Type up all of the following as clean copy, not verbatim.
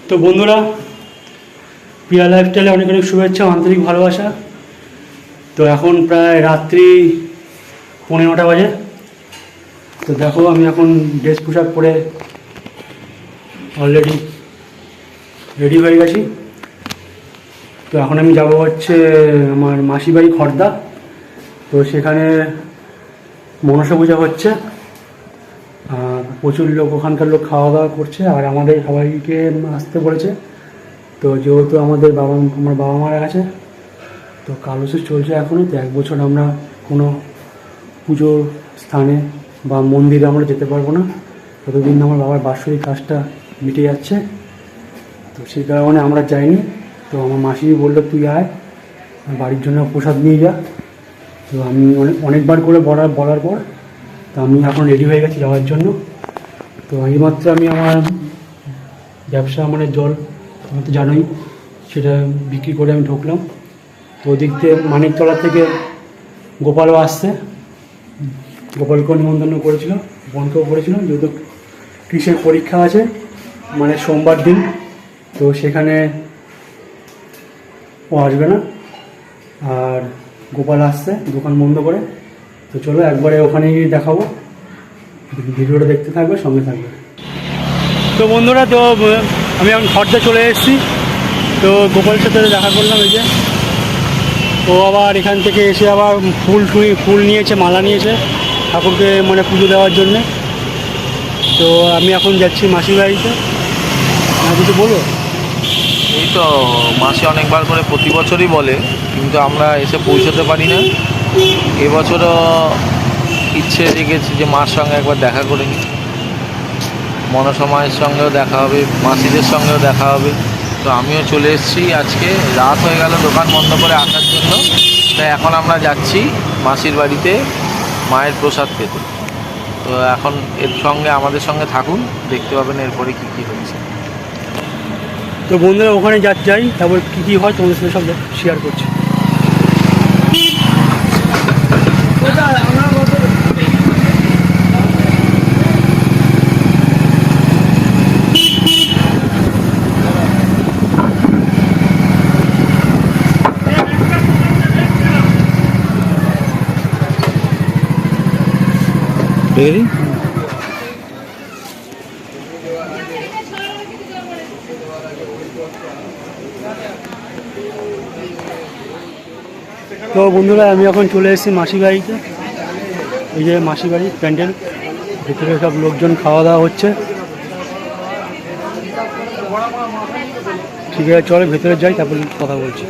তো বন্ধুরা, প্রিয়া লাইফস্টাইলে অনেক অনেক শুভেচ্ছা, আন্তরিক ভালোবাসা। তো এখন প্রায় রাত্রি 9:15 বাজে। তো দেখো, আমি এখন ড্রেস পোশাক পরে অলরেডি রেডি হয়ে গেছি। তো এখন আমি যাব হচ্ছে আমার মাসি বাড়ি খড়দা। তো সেখানে মনসা পূজা হচ্ছে, প্রচুর লোক, ওখানকার লোক খাওয়া দাওয়া করছে, আর আমাদের সবাইকে আসতে বলেছে। তো যেহেতু আমার বাবা মারা গেছে, তো কালুসে চলছে এখনও। তো 1 বছর আমরা কোনো পুজোর স্থানে বা মন্দিরে আমরা যেতে পারবো না, ততদিন আমার বাবার বাৎসরিক কাজটা মিটে যাচ্ছে। তো সেই কারণে আমরা যাইনি। তো আমার মাসি বললো, তুই আয়, বাড়ির জন্য প্রসাদ নিয়ে যা। তো আমি অনেকবার করে বলার পর তো আমি এখন রেডি হয়ে গেছি যাওয়ার জন্য। তো এইমাত্র আমি আমার ব্যবসা, মানে জল, তুমি তো জানোই, সেটা বিক্রি করে আমি ঢুকলাম। তো ওদিক থেকে মানিকতলা থেকে গোপালও আসছে, গোপালকেও নিমন্ত্রণ করেছিল, বোনকেও করেছিল, যেহেতু কৃষির পরীক্ষা আছে, মানে সোমবার দিন। তো সেখানে ও আসবে না, আর গোপাল আসছে দোকান বন্ধ করে। তো চলো একবারে ওখানেই দেখাবো, ভিডিওটা দেখতে থাকবে, সঙ্গে থাকবে। তো বন্ধুরা, তো আমি এখন খড়দা চলে এসেছি। তো গোপালের সাথে দেখা করলাম। এই যে ও আবার এখান থেকে এসে আবার ফুল নিয়েছে, মালা নিয়েছে ঠাকুরকে, মানে পুজো দেওয়ার জন্যে। তো আমি এখন যাচ্ছি মাসির বাড়িতে। কিছু বলো? এই তো মাসে অনেকবার করে প্রতি বছরই বলে, কিন্তু আমরা এসে পৌঁছতে পারি না। এবছরও ইচ্ছে জেগেছে যে মার সঙ্গে একবার দেখা করে নিই। মনসা মায়ের সঙ্গেও দেখা হবে, মাসিদের সঙ্গেও দেখা হবে। তো আমিও চলে এসেছি। আজকে রাত হয়ে গেল দোকান বন্ধ করে আসার জন্য। তাই এখন আমরা যাচ্ছি মাসির বাড়িতে মায়ের প্রসাদ পেতে। তো এখন এর সঙ্গে আমাদের সঙ্গে থাকুন, দেখতে পাবেন এরপরে কী কী হচ্ছে। তো বন্ধুরা, ওখানে যাই, তারপর কী কী হয় তোমাদের সঙ্গে সব শেয়ার করছি। Ready? তো বন্ধুরা, আমি এখন চলে এসেছি মাসি বাড়িতে। এই যে মাসি বাড়ি প্যান্ডেল, ভিতরে সব লোকজন খাওয়া দাওয়া হচ্ছে। ঠিক আছে, চলে ভেতরে যাই, তারপর কথা বলছি।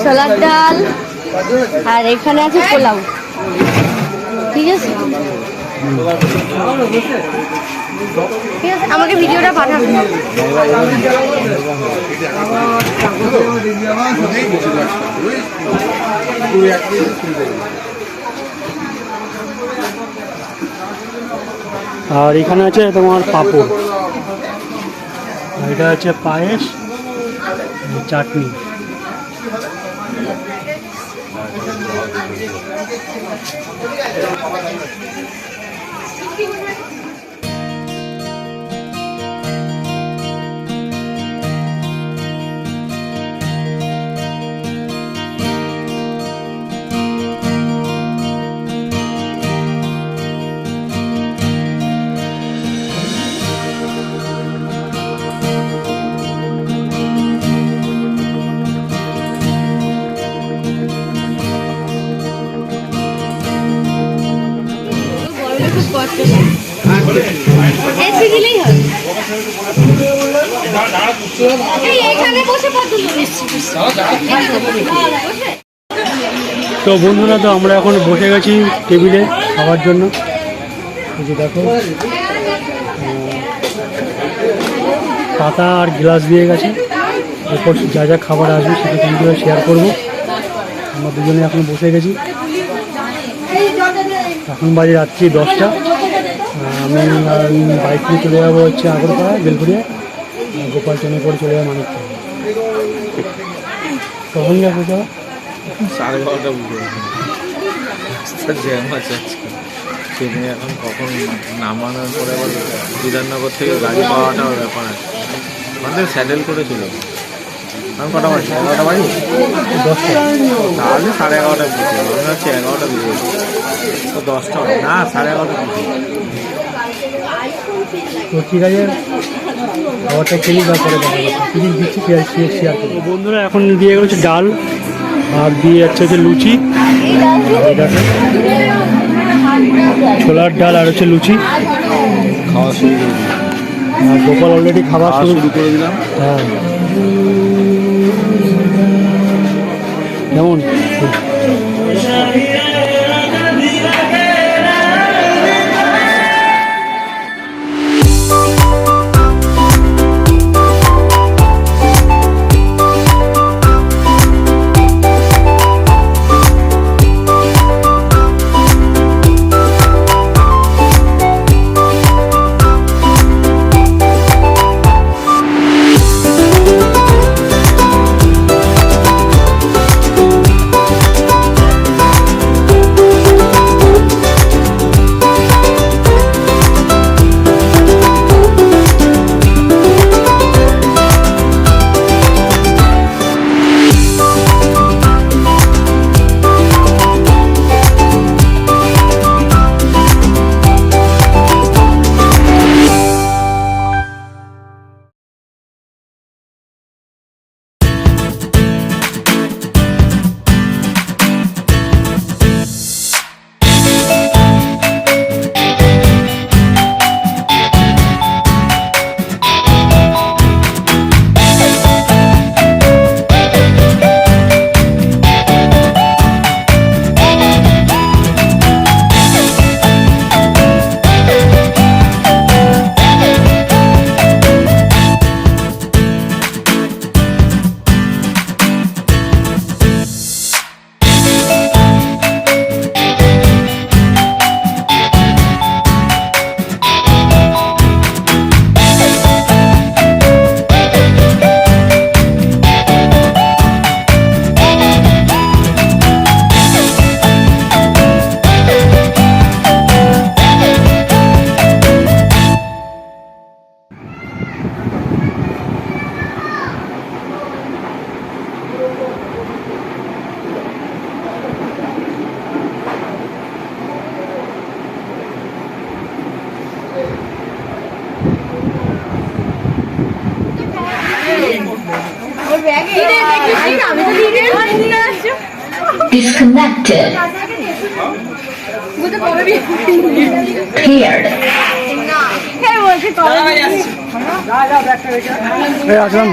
ছোলার ডাল, আর এখানে আছে পোলাও। ঠিক আছে, ঠিক আছে, আমাকে ভিডিওটা পাঠাবেন। আর এখানে আছে তোমার পাঁপড়, আর এটা আছে পায়েস, চাটনি। এসে দিলেই হবে। এখানে বসে তো বন্ধুরা, তো আমরা এখন বসে গেছি টেবিলে খাওয়ার জন্য। এই যে দেখো, পাতা আর গ্লাস দিয়ে গেছে। এরপর যা যা খাবার আসবে সেটা কিন্তু শেয়ার করবো। আমরা দুজনে এখন বসে গেছি। এখন বাজে রাত্রি 10টা। আমি বাইক নিয়ে চলে যাবো হচ্ছে আগরপাড়া, বেলঘুরিয়া, গোপাল ট্রেনে করে চলে যাবো মানিকপুর। কখন যাবো? 11:30 বুঝে রাস্তার জ্যাম আছে আজকে ট্রেনে। এখন কখন নামানোর পরে আবার বিধাননগর থেকে গাড়ি পাওয়াটাও ব্যাপার আছে। আমাদের স্যাডেল করে ছিল। আমি কটা বাজে? 11টা বাজে? 10টা। তাহলে 11:30 বুঝে মনে হচ্ছে 11টা বুঝে তো 10টা না 11:30 বুঝে। তো ঠিক আছে, খাবারটা খেলি, তারপরে কিছু দিচ্ছি শেয়ার করবো। বন্ধুরা, এখন দিয়ে গেল হচ্ছে ডাল, আর দিয়ে যাচ্ছে হচ্ছে লুচি। ছোলার ডাল আর হচ্ছে লুচি খাওয়া শুরু করে দিলাম। আর গোপাল অলরেডি খাওয়া শুরু করে দিলাম। হ্যাঁ, কেমন? Disconnected. Paired. এই আসলাম।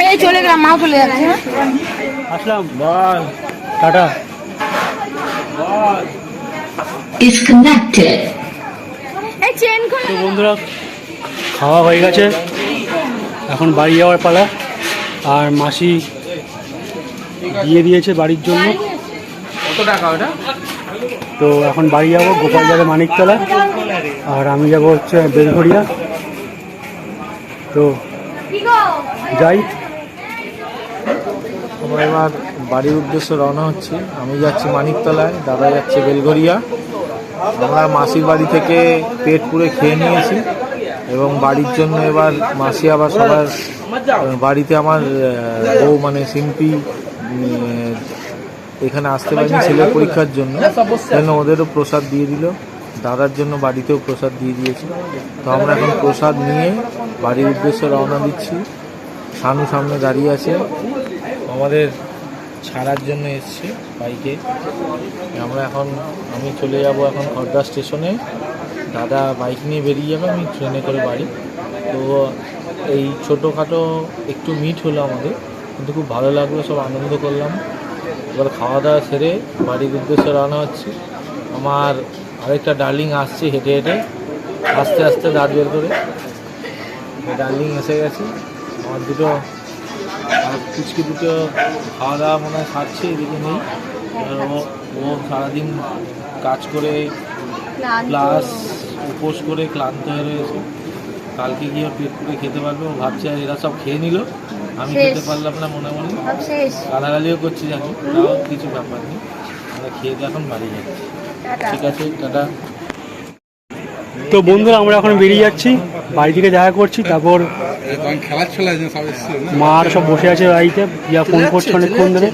এই চলে গেলাম, মাও চলে যাচ্ছে। আসলাম, বল টাটা। Disconnected. এই চেন খুলে তো বন্ধুরা, খাওয়া হয়ে গেছে, এখন বাড়ি যাওয়ার পালা। আর মাসি দিয়ে দিয়েছে বাড়ির জন্য। কত টাকা ওটা? তো এখন বাড়ি যাবো, গোপাল যাবে মানিকতলা, আর আমি যাব হচ্ছে বেলঘড়িয়া। তো যাই। আমরা এবার বাড়ির উদ্দেশ্যে রওনা হচ্ছি। আমি যাচ্ছি মানিকতলায়, দাদা যাচ্ছে বেলঘরিয়া। আমরা মাসির বাড়ি থেকে পেট পুরে খেয়ে নিয়েছি এবং বাড়ির জন্য এবার মাসি আবার সবার বাড়িতে আমার বউ মানে সিম্পি এখানে আসতে পারেনি ছেলের পরীক্ষার জন্য, কেন ওদেরও প্রসাদ দিয়ে দিল। দাদার জন্য বাড়িতেও প্রসাদ দিয়ে দিয়েছে। তো আমরা এখন প্রসাদ নিয়ে বাড়ির উদ্দেশ্যে রওনা দিচ্ছি। শানু সামনে দাঁড়িয়ে আছে, আমাদের ছাড়ার জন্য এসছে বাইকে। আমি চলে যাব এখন খড়দা স্টেশনে, দাদা বাইক নিয়ে বেরিয়ে যাবে, আমি ট্রেনে করে বাড়ি। তো এই ছোটোখাটো একটু মিট হলো আমাদের, কিন্তু খুব ভালো লাগলো, সব আনন্দ করলাম। এবার খাওয়া দাওয়া সেরে বাড়ির উদ্দেশ্যে রওনা হচ্ছি। আমার আরেকটা ডার্লিং আসছে হেঁটে হেঁটে, আস্তে আস্তে দাঁত বের করে। ডার্লিং এসে গেছে, আমার দুটো কুচকি দুটো খাওয়া দাওয়া মনে হয় খাচ্ছে, এদিকে নেই। এবার ও সারাদিন কাজ করে প্লাস উপোস করে ক্লান্ত হয়ে রয়েছে। কালকে গিয়ে পেট পুরে খেতে পারবে। ও ভাবছে আর এরা সব খেয়ে নিল, আমি খেতে পারলাম না, মনে মনে গালাগালিও করছি, জানি, তাও কিছু ব্যাপার নেই। আমরা খেয়ে এখন বাড়ি যাচ্ছি। ঠিক আছে, টাটা। তো বন্ধুরা, আমরা এখন বেরিয়ে যাচ্ছি, বাড়ি থেকে দেখা করছি। তারপর মা আর সব বসে আছে বাড়িতে, ইয়া ফোন করছে অনেকক্ষণ ধরে।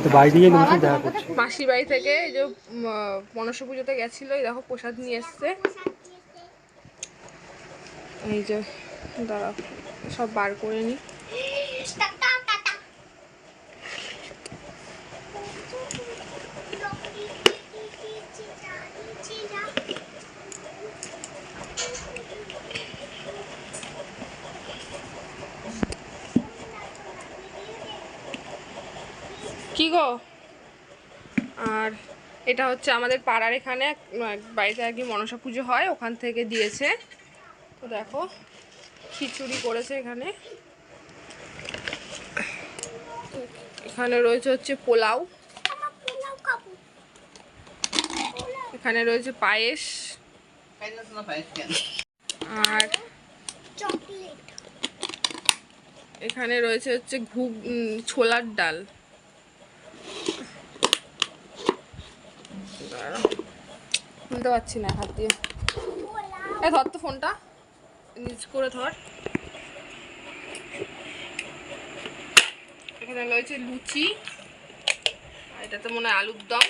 তো বাড়ি থেকে তোমার দেখা করছি। মাসির বাড়ি থেকে এই যে মনসা পুজোতে গেছিল, এই দেখো প্রসাদ নিয়ে এসছে। এই যে দাঁড়াও, সব বার করে নি। কি গো? আর এটা হচ্ছে আমাদের পাড়ার এখানে বাড়িতে আর কি মনসা পুজো হয়, ওখান থেকে দিয়েছে। তো দেখো খিচুড়ি করেছে এখানে। এখানে রয়েছে হচ্ছে পোলাও, এখানে রয়েছে পায়েস, আর এখানে রয়েছে হচ্ছে ছোলার ডাল। শুনতে পাচ্ছি না হাত দিয়ে। ধর তো ফোনটা, নিচ করে ধর। এখানে রয়েছে লুচি, আর এটা তো মনে হয় আলুর দম।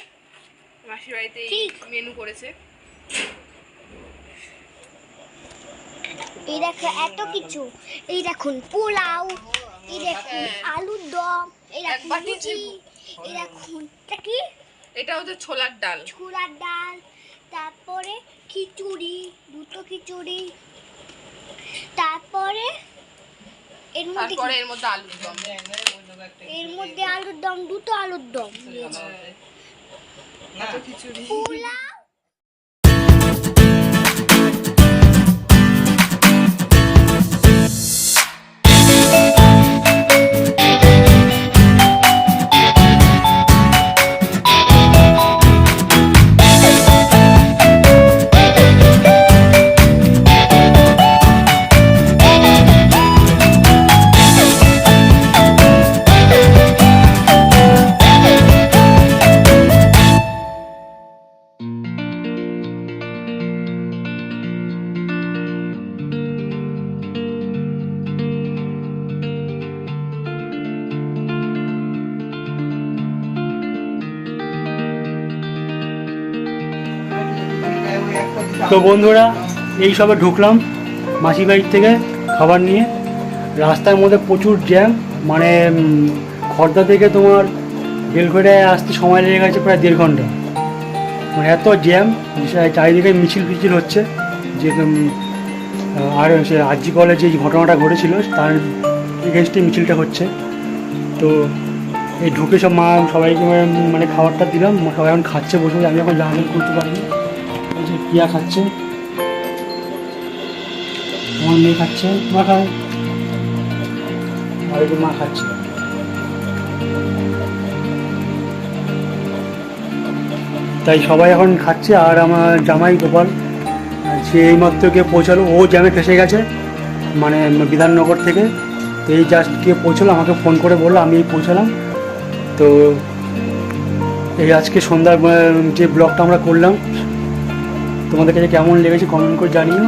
মাসির বাড়িতে মেনু করেছে। এই দেখো এত কিছু, এই দেখুন পোলাও, এই দেখুন আলুর দম, এই দেখুন লুচি, এই দেখুন এটা কি, এটা হচ্ছে ছোলার ডাল। ছোলার ডাল, তারপরে খিচুড়ি, দুটো খিচুড়ি, তারপরে এর মধ্যে আলুর দম, এর মধ্যে আলুর দম, দুটো আলুর দম, খিচুড়ি, পোলাও। তো বন্ধুরা, এই সবে ঢুকলাম মাসি বাড়ির থেকে খাবার নিয়ে। রাস্তার মধ্যে প্রচুর জ্যাম, মানে খড়দা থেকে তোমার বেলঘড়িয়ায় আসতে সময় লেগে গেছে প্রায় 1.5 ঘন্টা। মানে এত জ্যাম, চারিদিকে মিছিল ফিছিল হচ্ছে, যে আর সে আরজি কলেজে যে ঘটনাটা ঘটেছিল তার এগেনস্টে মিছিলটা হচ্ছে। তো এই ঢুকে সব মা সবাইকে মানে খাবারটা দিলাম, সবাই এখন খাচ্ছে বসে, আমি এখন জানালে করতে পারিনি। এই যে পিয়া খাচ্ছে, আমার মেয়ে খাচ্ছে, মা খাও, আর একটু মা খাচ্ছে। তাই সবাই এখন খাচ্ছে। আর আমার জামাই গোপাল সে এইমাত্র গিয়ে পৌঁছালো, ও জ্যামে ফেসে গেছে মানে বিধাননগর থেকে। তো এই জাস্ট গিয়ে পৌঁছালো, আমাকে ফোন করে বললো, আমি পৌঁছালাম। তো এই আজকে সন্ধ্যার যে ব্লগটা আমরা করলাম, তোমাদের কাছে কেমন লেগেছে কমেন্ট করে জানিও।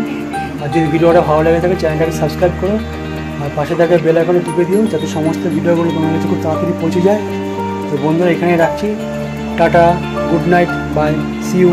আর যদি ভিডিওটা ভালো লেগে থাকে চ্যানেলটাকে সাবস্ক্রাইব করো, আর পাশে থাকা বেল আইকনে টিপে দিও যাতে সমস্ত ভিডিওগুলো তোমার কাছে খুব তাড়াতাড়ি পৌঁছে যায়। তো বন্ধুরা এখানে রাখছি, ta-ta, good night, bye, see you.